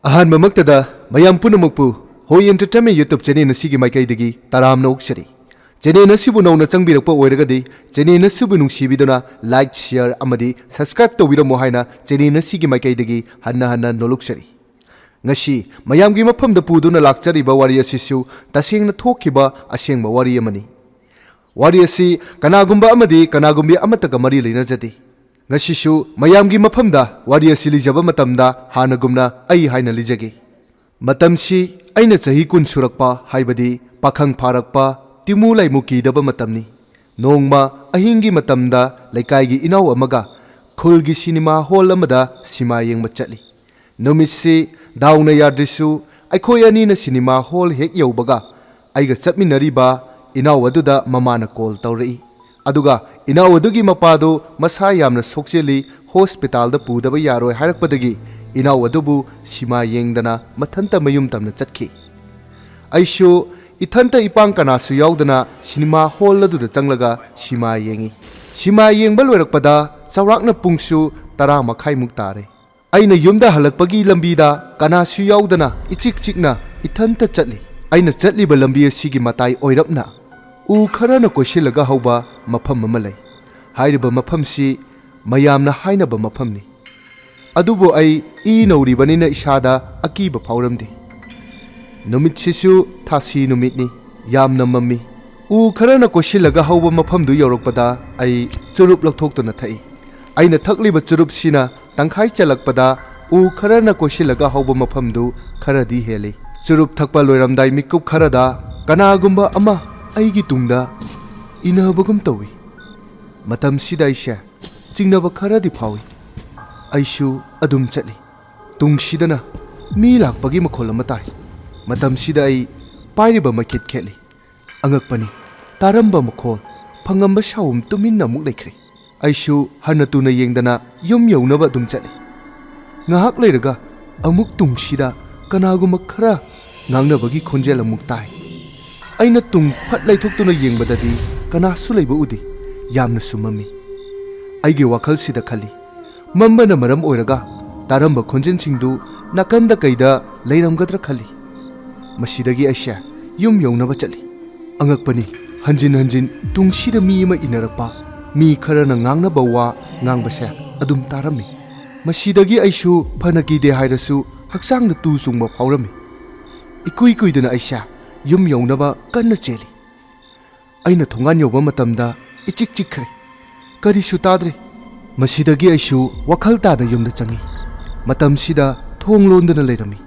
ꯑꯍꯥꯟꯕꯃꯛꯇꯗ ꯃꯌꯥꯝ ꯄꯨꯝꯅꯃꯛꯄꯨ ꯍꯣꯏ ꯑꯦꯟꯇꯔꯇꯦꯟꯃꯦꯟ ꯌꯨꯇ꯭ꯌꯨꯕ ꯆꯦꯅꯦꯜ ꯑꯁꯤꯒꯤ ꯃꯥꯏꯀꯩꯗꯒꯤ ꯇꯔꯥꯝꯅ ꯑꯣꯛꯆꯔꯤ꯫ ꯆꯦꯅꯦꯜ ꯑꯁꯤꯕꯨ ꯅꯧꯅ ꯆꯪꯕꯤꯔꯛꯄ ꯑꯣꯏꯔꯒꯗꯤ ꯆꯦꯅꯦꯜ ꯑꯁꯤꯕꯨ ꯅꯨꯡꯁꯤꯕꯤꯗꯨꯅ ꯂꯥꯏꯛ, ꯁꯦꯌꯔ ꯑꯃꯗꯤ ꯁꯕꯁꯀ꯭ꯔꯥꯏꯕ ꯇꯧꯕꯤꯔꯝꯃꯨ ꯍꯥꯏꯅ ꯆꯦꯅꯦꯜ ꯑꯁꯤꯒꯤ ꯃꯥꯏꯀꯩꯗꯒꯤ ꯍꯟꯅ ꯅꯣꯜꯂꯨꯛꯆꯔꯤ꯫ ꯉꯁꯤ ꯃꯌꯥꯝꯒꯤ ꯃꯐꯝꯗ ꯄꯨꯗꯨꯅ ꯂꯥꯛꯆꯔꯤꯕ ꯋꯥꯔꯤ ꯑꯁꯤꯁꯨ ꯇꯁꯦꯡꯅ ꯊꯣꯛꯈꯤꯕ ꯑꯁꯦꯡꯕ ꯋꯥꯔꯤ ꯑꯃꯅꯤ꯫ ꯋꯥꯔꯤ ꯑꯁꯤ ꯀꯅꯥꯒꯨꯝꯕ ꯑꯃꯗꯤ ꯀꯅꯥꯒꯨꯝꯕꯤ ꯑꯃꯠꯇꯒ ꯃꯔꯤ ꯂꯩꯅꯖꯗꯦ꯫ ꯉꯁꯤꯁꯨ ꯃꯌꯥꯝꯒꯤ ꯃꯐꯝꯗ ꯋꯥꯔꯤ ꯑꯁꯤ ꯂꯤꯖꯕ ꯃꯇꯝꯗ ꯍꯥꯟꯅꯒꯨꯝꯅ ꯑꯩ ꯍꯥꯏꯅ ꯂꯤꯖꯒꯦ꯫ ꯃꯇꯝꯁꯤ ꯑꯩꯅ ꯆꯍꯤ 10 ꯁꯨꯔꯛꯄ ꯍꯥꯏꯕꯗꯤ ꯄꯥꯈꯪ ꯐꯥꯔꯛꯄ ꯇꯤꯃꯨ ꯂꯩꯃꯨ ꯀꯤꯗꯕ ꯃꯇꯝꯅꯤ꯫ ꯅꯣꯡꯃ ꯑꯍꯤꯡꯒꯤ ꯃꯇꯝꯗ ꯂꯩꯀꯥꯏꯒꯤ ꯏꯅꯥꯎ ꯑꯃꯒ ꯈꯨꯜꯒꯤ ꯁꯤꯅꯦꯃꯥ ꯍꯣꯜ ꯑꯃꯗ ꯁꯤꯃꯥ ꯌꯦꯡꯕ ꯆꯠꯂꯤ꯫ ꯅꯨꯃꯤꯠꯁꯤ ꯗꯥꯎꯅ ꯌꯥꯗ꯭ꯔꯁꯨ ꯑꯩꯈꯣꯏ ꯑꯅꯤꯅ ꯁꯤꯅꯦꯃꯥ ꯍꯣꯜ ꯍꯦꯛ ꯌꯧꯕꯒ ꯑꯩꯒ ꯆꯠꯃꯤꯟꯅꯔꯤꯕ ꯏꯅꯥꯎ ꯑꯗꯨꯗ ꯃꯃꯥꯅ ꯀꯣꯜ ꯇꯧꯔꯛꯏ꯫ ꯑꯗꯨꯒ ꯏꯅꯥꯎ ꯑꯗꯨꯒꯤ ꯃꯄꯥꯗꯨ ꯃꯁꯥ ꯌꯥꯝꯅ ꯁꯣꯛꯆꯤꯜꯂꯤ, ꯍꯣꯁꯄꯤꯇꯥꯜꯗ ꯄꯨꯗꯕ ꯌꯥꯔꯣꯏ ꯍꯥꯏꯔꯛꯄꯗꯒꯤ ꯏꯅꯥꯎ ꯑꯗꯨꯕꯨ ꯁꯤꯃꯥ ꯌꯦꯡꯗꯅ ꯃꯊꯟꯇ ꯃꯌꯨꯝ ꯇꯝꯅ ꯆꯠꯈꯤ꯫ ꯑꯩꯁꯨ ꯏꯊꯟꯇ ꯏꯄꯥꯡ ꯀꯅꯥꯁꯨ ꯌꯥꯎꯗꯅ ꯁꯤꯅꯦꯃꯥ ꯍꯣꯜ ꯑꯗꯨꯗ ꯆꯪꯂꯒ ꯁꯤꯃꯥ ꯌꯦꯡꯉꯤ꯫ ꯁꯤꯃꯥ ꯌꯦꯡꯕ ꯂꯣꯏꯔꯛꯄꯗ ꯆꯥꯎꯔꯥꯛꯅ ꯄꯨꯡꯁꯨ 10:30 ꯇꯥꯔꯦ꯫ ꯑꯩꯅ ꯌꯨꯝꯗ ꯍꯜꯂꯛꯄꯒꯤ ꯂꯝꯕꯤꯗ ꯀꯅꯥꯁꯨ ꯌꯥꯎꯗꯅ ꯏꯆꯤꯛ ꯆꯤꯛꯅ ꯏꯊꯟꯇ ꯆꯠꯂꯤ꯫ ꯑꯩꯅ ꯆꯠꯂꯤꯕ ꯂꯝꯕꯤ ꯑꯁꯤꯒꯤ ꯃꯇꯥꯏ ꯑꯣꯏꯔꯞꯅ ꯎ ꯈꯔꯅ ꯀꯣꯏꯁꯤꯜꯂꯒ ꯍꯧꯕ ꯃꯐꯝ ꯑꯃ ꯂꯩ꯫ ꯍꯥꯏꯔꯤꯕ ꯃꯐꯝꯁꯤ ꯃꯌꯥꯝꯅ ꯍꯥꯏꯅꯕ ꯃꯐꯝꯅꯤ꯫ ꯑꯗꯨꯕꯨ ꯑꯩ ꯅꯧꯔꯤꯕꯅꯤꯅ ꯏꯁꯥꯗ ꯑꯀꯤꯕ ꯐꯥꯎꯔꯝꯗꯦ꯫ ꯅꯨꯃꯤꯠꯁꯤꯁꯨ ꯊꯥꯁꯤ ꯅꯨꯃꯤꯠꯅꯤ, ꯌꯥꯝꯅ ꯃꯝꯃꯤ꯫ ꯎ ꯈꯔꯅ ꯀꯣꯏꯁꯤꯜꯂꯒ ꯍꯧꯕ ꯃꯐꯝꯗꯨ ꯌꯧꯔꯛꯄꯗ ꯑꯩ ꯆꯨꯔꯨꯞ ꯂꯧꯊꯣꯛꯇꯨꯅ ꯊꯛꯏ꯫ ꯑꯩꯅ ꯊꯛꯂꯤꯕ ꯆꯨꯔꯨꯞꯁꯤꯅ ꯇꯪꯈꯥꯏ ꯆꯜꯂꯛꯄꯗ ꯎ ꯈꯔꯅ ꯀꯣꯏꯁꯤꯜꯂꯒ ꯍꯧꯕ ꯃꯐꯝꯗꯨ ꯈꯔꯗꯤ ꯍꯦꯜꯂꯤ꯫ ꯆꯨꯔꯨꯞ ꯊꯛꯄ ꯂꯣꯏꯔꯝꯗꯥꯏ ꯃꯤꯀꯨꯞ ꯈꯔꯗ ꯀꯅꯥꯒꯨꯝꯕ ꯑꯃ ꯑꯩꯒꯤ ꯇꯨꯡꯗ ꯏꯟꯅꯕꯒꯨꯝ ꯇꯧꯏ꯫ ꯃꯇꯝꯁꯤꯗ ꯑꯩꯁꯦ ꯆꯤꯡꯅꯕ ꯈꯔꯗꯤ ꯐꯥꯎꯏ꯫ ꯑꯩꯁꯨ ꯑꯗꯨꯝ ꯆꯠꯂꯤ꯫ ꯇꯨꯡꯁꯤꯗꯅ ꯃꯤ ꯂꯥꯛꯄꯒꯤ ꯃꯈꯣꯜ ꯑꯃ ꯇꯥꯏ꯫ ꯃꯇꯝꯁꯤꯗ ꯑꯩ ꯄꯥꯏꯔꯤꯕ ꯃꯩꯈꯦꯠ ꯈꯦꯠꯂꯤ꯫ ꯑꯉꯛꯄꯅꯤ, ꯇꯥꯔꯝꯕ ꯃꯈꯣꯜ, ꯐꯪꯉꯝꯕ ꯁꯥꯎꯝ ꯇꯨꯃꯤꯟꯅ ꯑꯃꯨꯛ ꯂꯩꯈ꯭ꯔꯦ꯫ ꯑꯩꯁꯨ ꯍꯟꯅ ꯇꯨꯅ ꯌꯦꯡꯗꯅ ꯌꯨꯝ ꯌꯧꯅꯕ ꯑꯗꯨꯝ ꯆꯠꯂꯤ꯫ ꯉꯥꯏꯍꯥꯛ ꯂꯩꯔꯒ ꯑꯃꯨꯛ ꯇꯨꯡꯁꯤꯗ ꯀꯅꯥꯒꯨꯝꯕ ꯈꯔ ꯉꯥꯡꯅꯕꯒꯤ ꯈꯣꯟꯖꯦꯜ ꯑꯃꯨꯛ ꯇꯥꯏ꯫ ꯑꯩꯅ ꯇꯨꯡ ꯐꯠ ꯂꯩꯊꯣꯛꯇꯨꯅ ꯌꯦꯡꯕꯗꯗꯤ ꯀꯅꯥꯁꯨ ꯂꯩꯕ ꯎꯗꯦ, ꯌꯥꯝꯅꯁꯨ ꯃꯝꯃꯤ꯫ ꯑꯩꯒꯤ ꯋꯥꯈꯜꯁꯤꯗ ꯈꯜꯂꯤ, ꯃꯝꯕꯅ ꯃꯔꯝ ꯑꯣꯏꯔꯒ ꯇꯥꯔꯝꯕ ꯈꯣꯟꯖꯦꯜꯁꯤꯡꯗꯨ ꯅꯥꯀꯟꯗ ꯀꯩꯗ ꯂꯩꯔꯝꯒꯗ꯭ꯔꯥ ꯈꯜꯂꯤ꯫ ꯃꯁꯤꯗꯒꯤ ꯑꯩꯁꯦ ꯌꯨꯝ ꯌꯧꯅꯕ ꯆꯠꯂꯤ꯫ ꯑꯉꯛꯄꯅꯤ, ꯍꯟꯖꯤꯟ ꯍꯟꯖꯤꯟ ꯇꯨꯡꯁꯤꯗ ꯃꯤ ꯑꯃ ꯏꯟꯅꯔꯛꯄ, ꯃꯤ ꯈꯔꯅ ꯉꯥꯡꯅꯕ ꯋꯥ ꯉꯥꯡꯕꯁꯦ ꯑꯗꯨꯝ ꯇꯥꯔꯝꯃꯤ꯫ ꯃꯁꯤꯗꯒꯤ ꯑꯩꯁꯨ ꯐꯅ ꯀꯤꯗꯦ ꯍꯥꯏꯔꯁꯨ ꯍꯛꯆꯥꯡꯗ ꯇꯨ ꯆꯨꯡꯕ ꯐꯥꯎꯔꯝꯃꯤ꯫ ꯏꯀꯨꯏ ꯀꯨꯏꯗꯅ ꯑꯩꯁꯦ ꯌꯨꯝ ꯌꯧꯅꯕ ꯀꯟꯅ ꯆꯦꯜꯂꯤ꯫ ꯑꯩꯅ ꯊꯣꯡꯒꯥꯟ ꯌꯧꯕ ꯃꯇꯝꯗ ꯏꯆꯤꯛ ꯆꯤꯛꯈ꯭ꯔꯦ, ꯀꯔꯤꯁꯨ ꯇꯥꯗ꯭ꯔꯦ꯫ ꯃꯁꯤꯗꯒꯤ ꯑꯩꯁꯨ ꯋꯥꯈꯜ ꯇꯥꯅ ꯌꯨꯝꯗ ꯆꯪꯉꯤ꯫ ꯃꯇꯝꯁꯤꯗ ꯊꯣꯡ ꯂꯣꯟꯗꯨꯅ ꯂꯩꯔꯝꯃꯤ꯫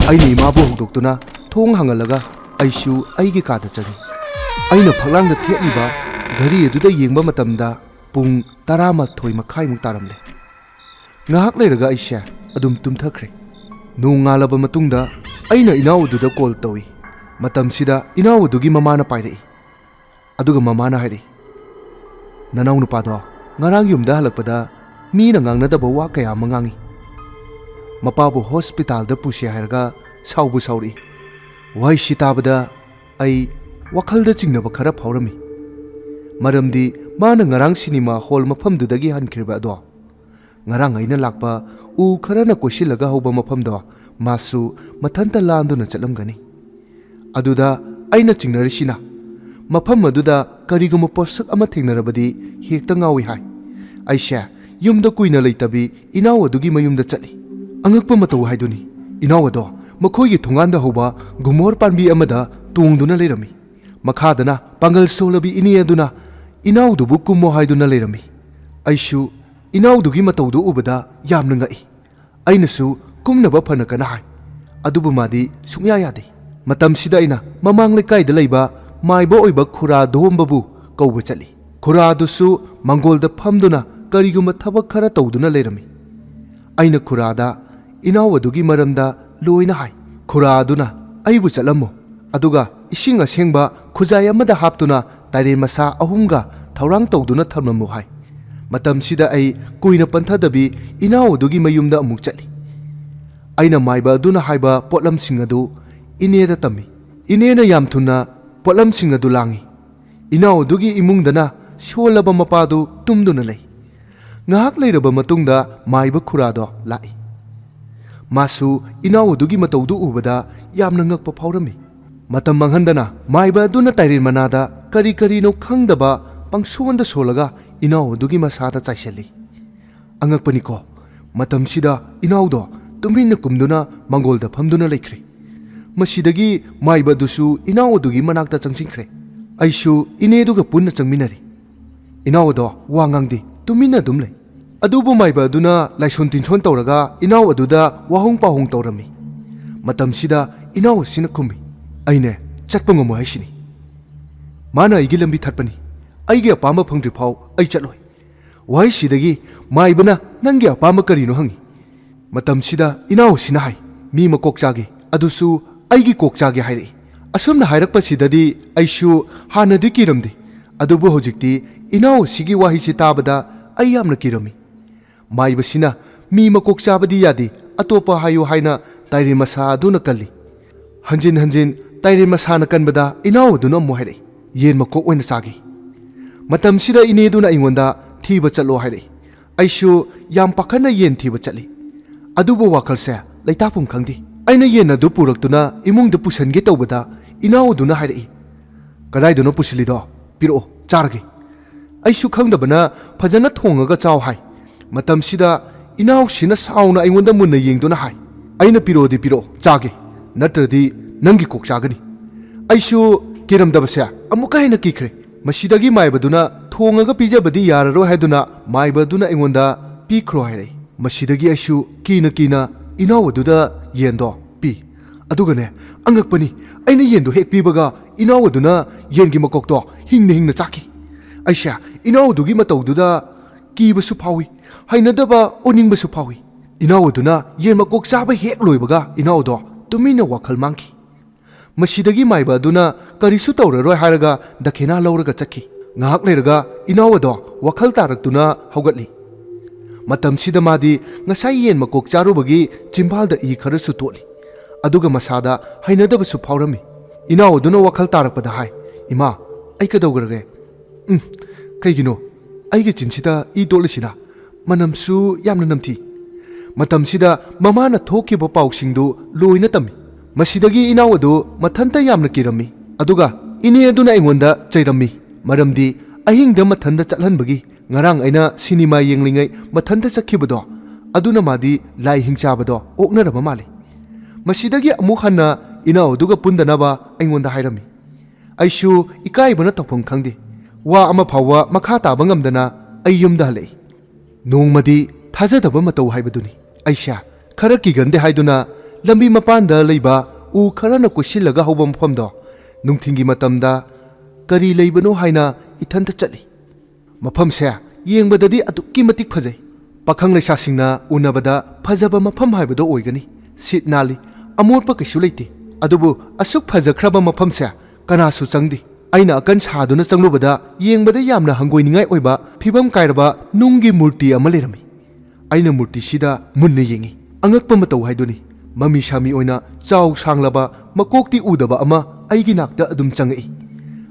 ꯑꯩꯅ ꯏꯃꯥꯕꯨ ꯍꯧꯗꯣꯛꯇꯨꯅ ꯊꯣꯡ ꯍꯥꯡꯍꯜꯂꯒ ꯑꯩꯁꯨ ꯑꯩꯒꯤ ꯀꯥꯗ ꯆꯪꯉꯤ꯫ ꯑꯩꯅ ꯐꯛꯂꯥꯡꯗ ꯊꯦꯠꯂꯤꯕ ꯘꯔꯤ ꯑꯗꯨꯗ ꯌꯦꯡꯕ ꯃꯇꯝꯗ ꯄꯨꯡ 11:30 ꯇꯥꯔꯝꯂꯦ꯫ ꯉꯥꯏꯍꯥꯛ ꯂꯩꯔꯒ ꯑꯩꯁꯦ ꯑꯗꯨꯝ ꯇꯨꯝꯊꯈ꯭ꯔꯦ꯫ ꯅꯣꯡ ꯉꯥꯜꯂꯕ ꯃꯇꯨꯡꯗ ꯑꯩꯅ ꯏꯅꯥꯎ ꯑꯗꯨꯗ ꯀꯣꯜ ꯇꯧꯏ꯫ ꯃꯇꯝꯁꯤꯗ ꯏꯅꯥꯎ ꯑꯗꯨꯒꯤ ꯃꯃꯥꯅ ꯄꯥꯏꯔꯛꯏ꯫ ꯑꯗꯨꯒ ꯃꯃꯥꯅ ꯍꯥꯏꯔꯛꯏ, "ꯅꯅꯥꯎ ꯅꯨꯄꯥꯗꯣ ꯉꯔꯥꯡ ꯌꯨꯝꯗ ꯍꯜꯂꯛꯄꯗ ꯃꯤꯅ ꯉꯥꯡꯅꯗꯕ ꯋꯥ ꯀꯌꯥ ꯑꯃ ꯉꯥꯡꯉꯤ꯫ ꯃꯄꯥꯕꯨ ꯍꯣꯁꯄꯤꯇꯥꯜꯗ ꯄꯨꯁꯦ ꯍꯥꯏꯔꯒ ꯁꯥꯎꯕꯨ ꯁꯥꯎꯔꯛꯏ"꯫ ꯋꯥꯍꯩꯁꯤ ꯇꯥꯕꯗ ꯑꯩ ꯋꯥꯈꯜꯗ ꯆꯤꯡꯅꯕ ꯈꯔ ꯐꯥꯎꯔꯝꯃꯤ꯫ ꯃꯔꯝꯗꯤ ꯃꯥꯅ ꯉꯔꯥꯡ ꯁꯤꯅꯦꯃꯥ ꯍꯣꯜ ꯃꯐꯝꯗꯨꯗꯒꯤ ꯍꯟꯈ꯭ꯔꯤꯕ ꯑꯗꯣ ꯉꯔꯥꯡ ꯑꯩꯅ ꯂꯥꯛꯄ ꯎ ꯈꯔꯅ ꯀꯣꯏꯁꯤꯜꯂꯒ ꯍꯧꯕ ꯃꯐꯝꯗꯣ ꯃꯥꯁꯨ ꯃꯊꯟꯇ ꯂꯥꯟꯗꯨꯅ ꯆꯠꯂꯝꯒꯅꯤ꯫ ꯑꯗꯨꯗ ꯑꯩꯅ ꯆꯤꯡꯅꯔꯤꯁꯤꯅ ꯃꯐꯝ ꯑꯗꯨꯗ ꯀꯔꯤꯒꯨꯝꯕ ꯄꯣꯠꯁꯛ ꯑꯃ ꯊꯦꯡꯅꯔꯕꯗꯤ ꯍꯦꯛꯇ ꯉꯥꯎꯏ ꯍꯥꯏ꯫ ꯑꯩꯁꯦ ꯌꯨꯝꯗ ꯀꯨꯏꯅ ꯂꯩꯇꯕꯤ ꯏꯅꯥꯎ ꯑꯗꯨꯒꯤ ꯃꯌꯨꯝꯗ ꯆꯠꯂꯤ꯫ ꯑꯉꯛꯄ ꯃꯇꯧ ꯍꯥꯏꯗꯨꯅꯤ, ꯏꯅꯥꯎ ꯑꯗꯣ ꯃꯈꯣꯏꯒꯤ ꯊꯣꯡꯒꯥꯟꯗ ꯍꯧꯕ ꯒꯨꯃꯣꯔ ꯄꯥꯝꯕꯤ ꯑꯃꯗ ꯇꯣꯡꯗꯨꯅ ꯂꯩꯔꯝꯃꯤ꯫ ꯃꯈꯥꯗꯅ ꯄꯥꯡꯒꯜ ꯁꯣꯜꯂꯕꯤ ꯏꯅꯦ ꯑꯗꯨꯅ ꯏꯅꯥꯎꯗꯨꯕꯨ ꯀꯨꯝꯃꯣ ꯍꯥꯏꯗꯨꯅ ꯂꯩꯔꯝꯃꯤ꯫ ꯑꯩꯁꯨ ꯏꯅꯥꯎꯗꯨꯒꯤ ꯃꯇꯧꯗꯨ ꯎꯕꯗ ꯌꯥꯝꯅ ꯉꯛꯏ꯫ ꯑꯩꯅꯁꯨ ꯀꯨꯝꯅꯕ ꯐꯅ ꯀꯟꯅ ꯍꯥꯏ, ꯑꯗꯨꯕꯨ ꯃꯥꯗꯤ ꯁꯨꯡꯌꯥ ꯌꯥꯗꯦ꯫ ꯃꯇꯝꯁꯤꯗ ꯑꯩꯅ ꯃꯃꯥꯡ ꯂꯩꯀꯥꯏꯗ ꯂꯩꯕ ꯃꯥꯏꯕ ꯑꯣꯏꯕ ꯈꯨꯔꯥ ꯗꯣꯝꯕꯕꯨ ꯀꯧꯕ ꯆꯠꯂꯤ꯫ ꯈꯨꯔꯥꯗꯨꯁꯨ ꯃꯥꯡꯒꯣꯜꯗ ꯐꯝꯗꯨꯅ ꯀꯔꯤꯒꯨꯝꯕ ꯊꯕꯛ ꯈꯔ ꯇꯧꯗꯨꯅ ꯂꯩꯔꯝꯃꯤ꯫ ꯑꯩꯅ ꯈꯨꯔꯥꯗ ꯏꯅꯥꯎ ꯑꯗꯨꯒꯤ ꯃꯔꯝꯗ ꯂꯣꯏꯅ ꯍꯥꯏ꯫ ꯈꯨꯔꯥ ꯑꯗꯨꯅ ꯑꯩꯕꯨ ꯆꯠꯂꯝꯃꯣ, ꯑꯗꯨꯒ ꯏꯁꯤꯡ ꯑꯁꯦꯡꯕ ꯈꯨꯖꯥꯏ ꯑꯃꯗ ꯍꯥꯞꯇꯨꯅ ꯇꯥꯏꯔꯦꯟ ꯃꯁꯥ 3ꯒ ꯊꯧꯔꯥꯡ ꯇꯧꯗꯨꯅ ꯊꯝꯂꯝꯃꯨ ꯍꯥꯏ꯫ ꯃꯇꯝꯁꯤꯗ ꯑꯩ ꯀꯨꯏꯅ ꯄꯟꯊꯗꯕꯤ ꯏꯅꯥꯎ ꯑꯗꯨꯒꯤ ꯃꯌꯨꯝꯗ ꯑꯃꯨꯛ ꯆꯠꯂꯤ꯫ ꯑꯩꯅ ꯃꯥꯏꯕ ꯑꯗꯨꯅ ꯍꯥꯏꯕ ꯄꯣꯠꯂꯝꯁꯤꯡ ꯑꯗꯨ ꯏꯅꯦꯗ ꯇꯝꯃꯤ꯫ ꯏꯅꯦꯅ ꯌꯥꯝ ꯊꯨꯅ ꯄꯣꯠꯂꯝꯁꯤꯡ ꯑꯗꯨ ꯂꯥꯡꯏ꯫ ꯏꯅꯥꯎ ꯑꯗꯨꯒꯤ ꯏꯃꯨꯡꯗꯅ ꯁꯣꯜꯂꯕ ꯃꯄꯥꯗꯨ ꯇꯨꯝꯗꯨꯅ ꯂꯩ꯫ ꯉꯥꯏꯍꯥꯛ ꯂꯩꯔꯕ ꯃꯇꯨꯡꯗ ꯃꯥꯏꯕ ꯈꯨꯔꯥꯗꯣ ꯂꯥꯛꯏ꯫ Masu inaw adugi mataudu ubada yamna ngakpa phawrami. Matam manghandana maiba aduna tairin manada kari kari no khangdaba pangsuanda solaga inaw adugi masada chaisali. Angakpani ko matam sida inaw do tumina kumduna mangolda phamduna laikre. Masidagi maiba dusu inaw adugi manakta changchingkre. Aishu ineduga punna changminari. Inaw do wangangdi tumina dumle. Adubu maiba aduna laison tinson tawraga inaw aduda wahong pahong tawrami. Matam sida inaw sina khumi. Aine chatpa ngamo haisini. Mana aigi lambi thatpani. Aigi apama phangdri phau ai chatloi. Wai sidagi maibana nangi apama karino hangi. Matam sida inaw sina hai. Mi makok chage adusu aigi kok chage hairi. Asumna hairakpa sidadi aishu hanadi kiramdi. Adubu hojikti inaw sigi wahi si tabada ai yamna kirami. Maiba sina mi makok chabadi yadi atopa hayo haina tairi masa aduna kalli. Hanjin hanjin tairi masa na kanbada inaw aduna mo hairi. Yen makok oina chagi. Matam sida ine duna ingonda thiba chatlo hairi. Aishu yam pakhana yen thiba chatli. Adubu wakal se laitapum khangdi. Aina yen adu puraktuna imungda pusange tawbada inaw aduna hairi. Kadai duna pusilido piro chargi. Aishu khangdabana phajana thongaga chaw hai. Matam sida inaw sina sauna aingonda munna yengduna hai. Aina pirodi piro chage. Natradi nangi kok chagani. Aishu kiramdabasya amuka haina kikre. Masidagi maibaduna thongaga pijabadi yararo haiduna maibaduna aingonda pikro haire. Masidagi aishu kina inaw aduda yendo pi. Adugane angakpani aina yendo hek pibaga inaw aduna yengi makokto hingna chaki. Aisha inaw adugi matawduda kibasu phawi. Hainadaba oningbasu phawi. Inaw aduna yen makok chaba hek loibaga inaw do tumina wakhal mangki. Masidagi maiba aduna karisu tawraroi haraga dakhena lawraga chakki. Ngahak leiraga inaw ado wakhal taraktuna haugatli. Matam sida madi ngasai yen makok charubagi chimbalda I kharasu toli. Aduga masada hainadabasu phawrami. Inaw aduna wakhal tarakpada hai. Ima ai kadawgarage. Kaigino aigi chinsida I tolisina. Manamsu yamna namthi. Matam sida mamana thokiba pausingdu loina tami. Masidagi inaw adu mathanta yamna kirami. Aduga ini aduna aingonda chairami. Maramdi ahingda mathanda chatlanbagi ngarang aina cinema yenglingai mathanda chakhibado. Aduna madi lai hingchabado oknarama mali. Masidagi amuk hanna inaw aduga pundanaba aingonda hairami. Aishu ikaibana tawpham khangdi. Wa ama phawa makha taba ngamdana ai yumda halei. Nongmadi thajadaba matau haibaduni. Aisha khara kigande haiduna lambi mapanda leiba u kharana kusilaga hobam famdo nungthingi matamda kari leibano haina ithanta chatli. Mafam se yengbadadi atukki matik phajai. Pakhang leisasingna unabada phajaba mafam haibado oigani. Sit nali amorpa kaisu leite. Adubu asuk phajakraba mafam se kanasu changdi. Aina akan saduna changlubada yengbada yamna hangoiningai oiba phibam kairaba nunggi murti ama lerami. Aina murti sida munna yengi. Angakpa matau haiduni. Mami shami oina chaw sanglaba makokti udaba ama aigi nakta adum changai.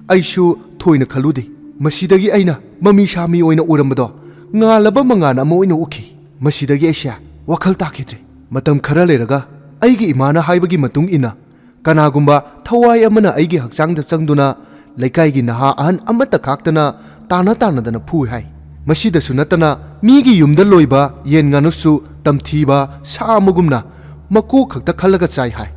Aishu thoina khaludi. Masidagi aina mami shami oina urambado ngalaba mangana ama oina ukhi. Masidagi aisha wakhal takidre. Matam khara leraga aigi imana haibagi matung ina kanagumba thawai amana aigi hakchangda changduna Laikai naha ahan amata kaktana tana phu hai. Masida sunatana migi yumda loiba yen nganusu tamthiba samugumna maku khakta khalaga chai hai.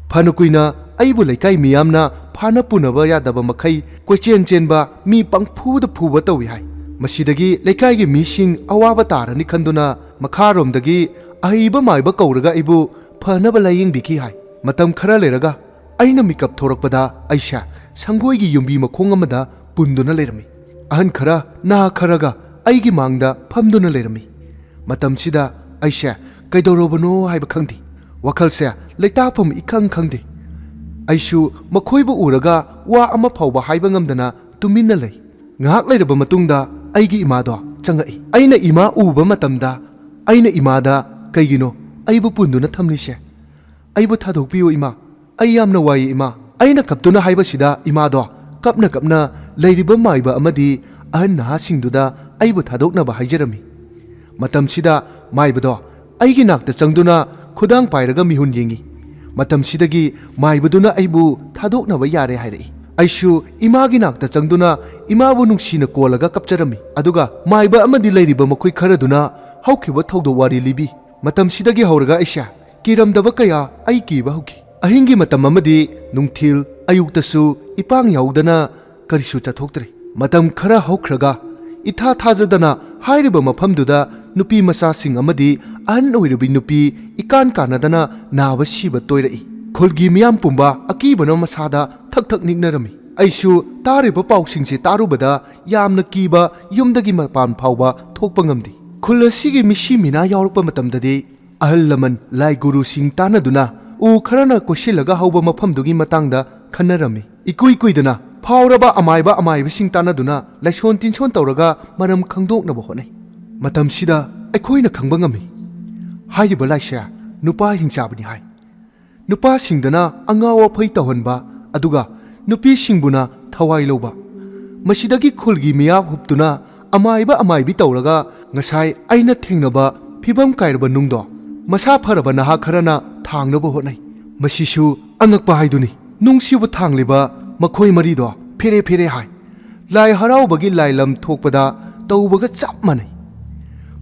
Phanukuina aibu laikai miyamna phana punaba yadaba makhai kochen chenba mi pangphuda phuba tawi hai. Masidagi laikai gi mising awaba tarani khanduna makharomdagi aiba maiba kauraga aibu phanaba laying biki hai. Matam khara leraga aina mikap thorakpada aisha Sangoi yumbi makhong amada punduna lerami. Ahan khara na kharaga aigi mangda phamduna lerami. Matam sida aisha kaidorobano haiba khangdi. Wakhal se leitapam ikhang khangdi. Aishu makhoiba uraga wa ama phawba haiba ngamdana tuminna lei. Ngahak leiraba matungda aigi imado changai. Aina ima uba matamda aina imada kaigino aibu punduna thamlise. Aibu thadokpiyo ima. Ai yamna wai ima. Aina kaptuna haiba sida imado kapna leiriba maiba amadi ahan nahasingduda aibu thadoknaba haijarami. Matam sida maibado aigi nakta changduna ꯈꯨꯗꯥꯡ ꯄꯥꯏꯔꯒ ꯃꯤꯍꯨꯟ ꯌꯦꯡꯉꯤ꯫ ꯃꯇꯝꯁꯤꯗꯒꯤ ꯃꯥꯏꯕꯗꯨꯅ ꯑꯩꯕꯨ ꯊꯥꯗꯣꯛꯅꯕ ꯌꯥꯔꯦ ꯍꯥꯏꯔꯛꯏ꯫ ꯑꯩꯁꯨ ꯏꯃꯥꯒꯤ ꯅꯥꯛꯇ ꯆꯪꯗꯨꯅ ꯏꯃꯥꯕꯨ ꯅꯨꯡꯁꯤꯅ ꯀꯣꯜꯂꯒ ꯀꯞꯆꯔꯝꯃꯤ꯫ ꯑꯗꯨꯒ ꯃꯥꯏꯕ ꯑꯃꯗꯤ ꯂꯩꯔꯤꯕ ꯃꯈꯣꯏ ꯈꯔꯗꯨꯅ ꯍꯧꯈꯤꯕ ꯊꯧꯗꯣꯛ ꯋꯥꯔꯤ ꯂꯤꯕꯤ꯫ ꯃꯇꯝꯁꯤꯗꯒꯤ ꯍꯧꯔꯒ ꯑꯩꯁꯦ ꯀꯤꯔꯝꯗꯕ ꯀꯌꯥ ꯑꯩ ꯀꯤꯕ ꯍꯧꯈꯤ꯫ ꯑꯍꯤꯡꯒꯤ ꯃꯇꯝ ꯑꯃꯗꯤ ꯅꯨꯡꯊꯤꯜ ꯑꯌꯨꯛꯇꯁꯨ ꯏꯄꯥꯡ ꯌꯥꯎꯗꯅ ꯀꯔꯤꯁꯨ ꯆꯠꯊꯣꯛꯇ꯭ꯔꯦ꯫ ꯃꯇꯝ ꯈꯔ ꯍꯧꯈ꯭ꯔꯒ ꯏꯊꯥ ꯊꯥꯖꯗꯅ ꯍꯥꯏꯔꯤꯕ ꯃꯐꯝꯗꯨꯗ ꯅꯨꯄꯤ ꯃꯆꯥꯁꯤꯡ ꯑꯃꯗꯤ ꯑꯍꯟ ꯑꯣꯏꯔꯕꯤ ꯅꯨꯄꯤ ꯏꯀꯥꯟ ꯀꯥꯟꯅꯗꯅ ꯅꯥꯕ ꯁꯤꯕ ꯇꯣꯏꯔꯛꯏ꯫ ꯈꯨꯜꯒꯤ ꯃꯤꯌꯥꯝ ꯄꯨꯝꯕ ꯑꯀꯤꯕꯅ ꯃꯁꯥꯗ ꯊꯛ ꯊꯛ ꯅꯤꯛꯅꯔꯝꯃꯤ꯫ ꯑꯩꯁꯨ ꯇꯥꯔꯤꯕ ꯄꯥꯎꯁꯤꯡꯁꯤ ꯇꯥꯔꯨꯕꯗ ꯌꯥꯝꯅ ꯀꯤꯕ ꯌꯨꯝꯗꯒꯤ ꯃꯄꯥꯟ ꯐꯥꯎꯕ ꯊꯣꯛꯄ ꯉꯝꯗꯦ꯫ ꯈꯨꯜ ꯑꯁꯤꯒꯤ ꯃꯤꯁꯤ ꯃꯤꯅꯥ ꯌꯥꯎꯔꯛꯄ ꯃꯇꯝꯗꯗꯤ ꯑꯍꯜ ꯂꯃꯟ ꯂꯥꯏ ꯒꯨꯔꯨꯁꯤꯡ ꯇꯥꯟꯅꯗꯨꯅ ꯎ ꯈꯔꯅ ꯀꯣꯏꯁꯤꯜꯂꯒ ꯍꯧꯕ ꯃꯐꯝꯗꯨꯒꯤ ꯃꯇꯥꯡꯗ ꯈꯟꯅꯔꯝꯃꯤ꯫ ꯏꯀꯨꯏ ꯀꯨꯏꯗꯅ ꯐꯥꯎꯔꯕ ꯑꯃꯥꯏꯕꯁꯤꯡ ꯇꯥꯟꯅꯗꯨꯅ ꯂꯥꯏꯁꯣꯟ ꯇꯤꯟꯁꯣꯟ ꯇꯧꯔꯒ ꯃꯔꯝ ꯈꯪꯗꯣꯛꯅꯕ ꯍꯣꯠꯅꯩ꯫ ꯃꯇꯝꯁꯤꯗ ꯑꯩꯈꯣꯏꯅ ꯈꯪꯕ ꯉꯝꯃꯤ ꯍꯥꯏꯔꯤꯕ ꯂꯥꯏꯁꯦ ꯅꯨꯄꯥ ꯍꯤꯡꯆꯥꯕꯅꯤ ꯍꯥꯏ꯫ ꯅꯨꯄꯥꯁꯤꯡꯗꯅ ꯑꯉꯥꯎ ꯑꯐꯩ ꯇꯧꯍꯟꯕ ꯑꯗꯨꯒ ꯅꯨꯄꯤꯁꯤꯡꯕꯨꯅ ꯊꯋꯥꯏ ꯂꯧꯕ꯫ ꯃꯁꯤꯗꯒꯤ ꯈꯨꯜꯒꯤ ꯃꯤꯌꯥ ꯍꯨꯞꯇꯨꯅ ꯑꯃꯥꯏꯕꯤ ꯇꯧꯔꯒ ꯉꯁꯥꯏ ꯑꯩꯅ ꯊꯦꯡꯅꯕ ꯐꯤꯕꯝ ꯀꯥꯏꯔꯕ ꯅꯨꯡꯗꯣ ꯃꯁꯥ ꯐꯔꯕ ꯅꯍꯥ ꯈꯔꯅ ꯊꯥꯡꯅꯕ ꯍꯣꯠꯅꯩ꯫ ꯃꯁꯤꯁꯨ ꯑꯉꯛꯄ ꯍꯥꯏꯗꯨꯅꯤ꯫ ꯅꯨꯡꯁꯤꯕꯨ ꯊꯥꯡꯂꯤꯕ ꯃꯈꯣꯏ ꯃꯔꯤꯗꯣ ꯐꯦꯔꯦ ꯐꯦꯔꯦ ꯍꯥꯏ꯫ ꯂꯥꯏ ꯍꯔꯥꯎꯕꯒꯤ ꯂꯥꯏꯂꯝ ꯊꯣꯛꯄꯗ ꯇꯧꯕꯒ ꯆꯞ ꯃꯥꯟꯅꯩ꯫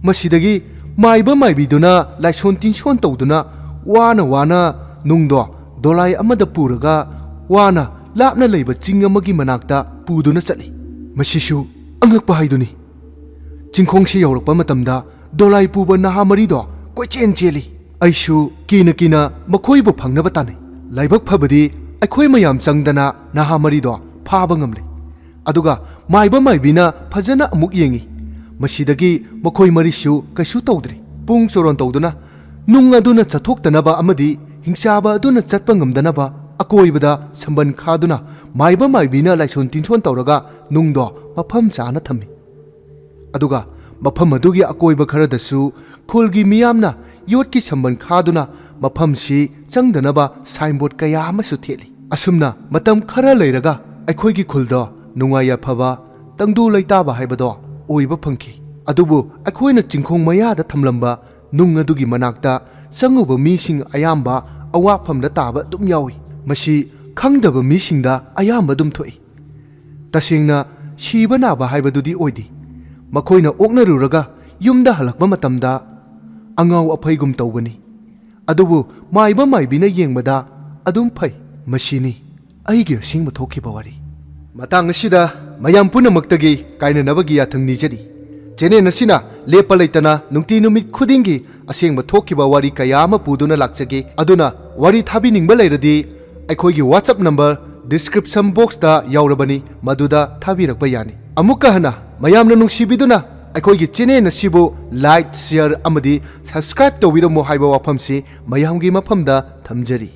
ꯃꯁꯤꯗꯒꯤ ꯃꯥꯏꯕꯤꯗꯨꯅ ꯂꯥꯏꯁꯣꯟ ꯇꯤꯟꯁꯣꯟ ꯇꯧꯗꯨꯅ ꯋꯥꯅ ꯅꯨꯡꯗꯣ ꯗꯣꯂꯥꯏ ꯑꯃꯗ ꯄꯨꯔꯒ ꯋꯥꯅ ꯂꯥꯞꯅ ꯂꯩꯕ ꯆꯤꯡ ꯑꯃꯒꯤ ꯃꯅꯥꯛꯇ ꯄꯨꯗꯨꯅ ꯆꯠꯂꯤ꯫ ꯃꯁꯤꯁꯨ ꯑꯉꯛꯄ ꯍꯥꯏꯗꯨꯅꯤ꯫ ꯆꯤꯡꯈꯣꯡꯁꯤ ꯌꯧꯔꯛꯄ ꯃꯇꯝꯗ ꯗꯣꯂꯥꯏ ꯄꯨꯕ ꯅꯍꯥ ꯃꯔꯤꯗꯣ ꯀꯣꯏꯆꯦꯟ ꯆꯦꯜꯂꯤ꯫ ꯑꯩꯁꯨ ꯀꯤꯅ ꯃꯈꯣꯏꯕꯨ ꯐꯪꯅꯕ ꯇꯥꯟꯅꯩ꯫ ꯂꯥꯏꯕꯛ ꯐꯕꯗꯤ ꯑꯩꯈꯣꯏ ꯃꯌꯥꯝ ꯆꯪꯗꯅ ꯅꯍꯥ ꯃꯔꯤꯗꯣ ꯐꯥꯕ ꯉꯝꯂꯦ꯫ ꯑꯗꯨꯒ ꯃꯥꯏꯕꯤꯅ ꯐꯖꯅ ꯑꯃꯨꯛ ꯌꯦꯡꯉꯤ꯫ ꯃꯁꯤꯗꯒꯤ ꯃꯈꯣꯏ ꯃꯔꯤꯁꯨ ꯀꯩꯁꯨ ꯇꯧꯗ꯭ꯔꯦ꯫ ꯄꯨꯡ ꯆꯣꯔꯣꯟ ꯇꯧꯗꯨꯅ ꯅꯨꯡ ꯑꯗꯨꯅ ꯆꯠꯊꯣꯛꯇꯅꯕ ꯑꯃꯗꯤ ꯍꯤꯡꯆꯥꯕ ꯑꯗꯨꯅ ꯆꯠꯄ ꯉꯝꯗꯅꯕ ꯑꯀꯣꯏꯕꯗ ꯁꯝꯕꯟ ꯈꯥꯗꯨꯅ ꯃꯥꯏꯕꯤꯅ ꯂꯥꯏꯁꯣꯟ ꯇꯤꯟꯁꯣꯟ ꯇꯧꯔꯒ ꯅꯨꯡꯗꯣ ꯃꯐꯝ ꯆꯥꯅ ꯊꯝꯃꯤ꯫ ꯑꯗꯨꯒ ꯃꯐꯝ ꯑꯗꯨꯒꯤ ꯑꯀꯣꯏꯕ ꯈꯔꯗꯁꯨ ꯈꯨꯜꯒꯤ ꯃꯤꯌꯥꯝꯅ ꯌꯣꯠꯀꯤ ꯁꯝꯕꯟ ꯈꯥꯗꯨꯅ ꯃꯐꯝꯁꯤ ꯆꯪꯗꯅꯕ ꯁꯥꯏꯟꯕꯣꯔꯗ ꯀꯌꯥ ꯑꯃꯁꯨ ꯊꯦꯠꯂꯤ꯫ ꯑꯁꯨꯝꯅ ꯃꯇꯝ ꯈꯔ ꯂꯩꯔꯒ ꯑꯩꯈꯣꯏꯒꯤ ꯈꯨꯜꯗꯣ ꯅꯨꯡꯉꯥꯏ ꯌꯥꯏꯐꯕ ꯇꯪꯗꯨ ꯂꯩꯇꯥꯕ ꯍꯥꯏꯕꯗꯣ ꯑꯣꯏꯕ ꯐꯪꯈꯤ꯫ ꯑꯗꯨꯕꯨ ꯑꯩꯈꯣꯏꯅ ꯆꯤꯡꯈꯣꯡ ꯃꯌꯥꯗ ꯊꯝꯂꯝꯕ ꯅꯨꯡ ꯑꯗꯨꯒꯤ ꯃꯅꯥꯛꯇ ꯆꯪꯉꯨꯕ ꯃꯤꯁꯤꯡ ꯑꯌꯥꯝꯕ ꯑꯋꯥꯐꯝꯗ ꯇꯥꯕ ꯑꯗꯨꯝ ꯌꯥꯎꯏ꯫ ꯃꯁꯤ ꯈꯪꯗꯕ ꯃꯤꯁꯤꯡꯗ ꯑꯌꯥꯝꯕ ꯑꯗꯨꯝ ꯊꯣꯛꯏ꯫ ꯇꯁꯦꯡꯅ ꯁꯤꯕ ꯅꯥꯕ ꯍꯥꯏꯕꯗꯨꯗꯤ ꯑꯣꯏꯗꯦ꯫ ꯃꯈꯣꯏꯅ ꯑꯣꯛꯅꯔꯨꯔꯒ ꯌꯨꯝꯗ ꯍꯜꯂꯛꯄ ꯃꯇꯝꯗ ꯑꯉꯥꯎ ꯑꯐꯩꯒꯨꯝ ꯇꯧꯕꯅꯤ꯫ ꯑꯗꯨꯕు ꯃꯥꯏꯕꯤꯅ ꯌꯦꯡꯕꯗ ꯑꯗꯨꯝ ꯐꯩ꯫ ꯃꯁꯤꯅꯤ ꯑꯩꯒꯤ ꯑꯁꯦꯡꯕ ꯊꯣꯛꯈꯤꯕ ꯋꯥꯔꯤ꯫ ꯃꯇꯥꯡ ꯑꯁꯤꯗ ꯃꯌꯥꯝ ꯄꯨꯝꯅꯃꯛꯇꯒꯤ ꯀꯥꯏꯅꯅꯕꯒꯤ ꯌꯥꯊꯪ ꯅꯤꯖꯔꯤ꯫ ꯆꯦꯅꯦꯜ ꯑꯁꯤꯅ ꯂꯦꯞꯄ ꯂꯩꯇꯅ ꯅꯨꯡꯇꯤ ꯅꯨꯃꯤꯠ ꯈꯨꯗꯤꯡꯒꯤ ꯑꯁꯦꯡꯕ ꯊꯣꯛꯈꯤꯕ ꯋꯥꯔꯤ ꯀꯌꯥ ꯑꯃ ꯄꯨꯗꯨꯅ ꯂꯥꯛꯆꯒꯦ꯫ ꯑꯗꯨꯅ ꯋꯥꯔꯤ ꯊꯥꯕꯤꯅꯤꯡꯕ ꯂꯩꯔꯗꯤ ꯑꯩꯈꯣꯏꯒꯤ WhatsApp ꯅꯝꯕꯔ ꯗꯤꯁꯀ꯭ꯔꯤꯞꯁꯟ ꯕꯣꯛꯁꯇ ꯌꯥꯎꯔꯕꯅꯤ, ꯃꯗꯨꯗ ꯊꯥꯕꯤꯔꯛꯄ ꯌꯥꯅꯤ꯫ ꯑꯃꯨꯛꯀ ꯍꯟꯅ ꯃꯌꯥꯝꯅ ꯅꯨꯡꯁꯤꯕꯤꯗꯨꯅ ꯑꯩꯈꯣꯏꯒꯤ ꯆꯦꯅꯦꯜ ꯑꯁꯤꯕꯨ ꯂꯥꯏꯛ, ꯁꯤꯌꯔ ꯑꯃꯗꯤ ꯁꯕꯁꯀ꯭ꯔꯥꯏꯕ ꯇꯧꯕꯤꯔꯝꯃꯨ ꯍꯥꯏꯕ ꯋꯥꯐꯝꯁꯤ ꯃꯌꯥꯝꯒꯤ ꯃꯐꯝꯗ ꯊꯝꯖꯔꯤ꯫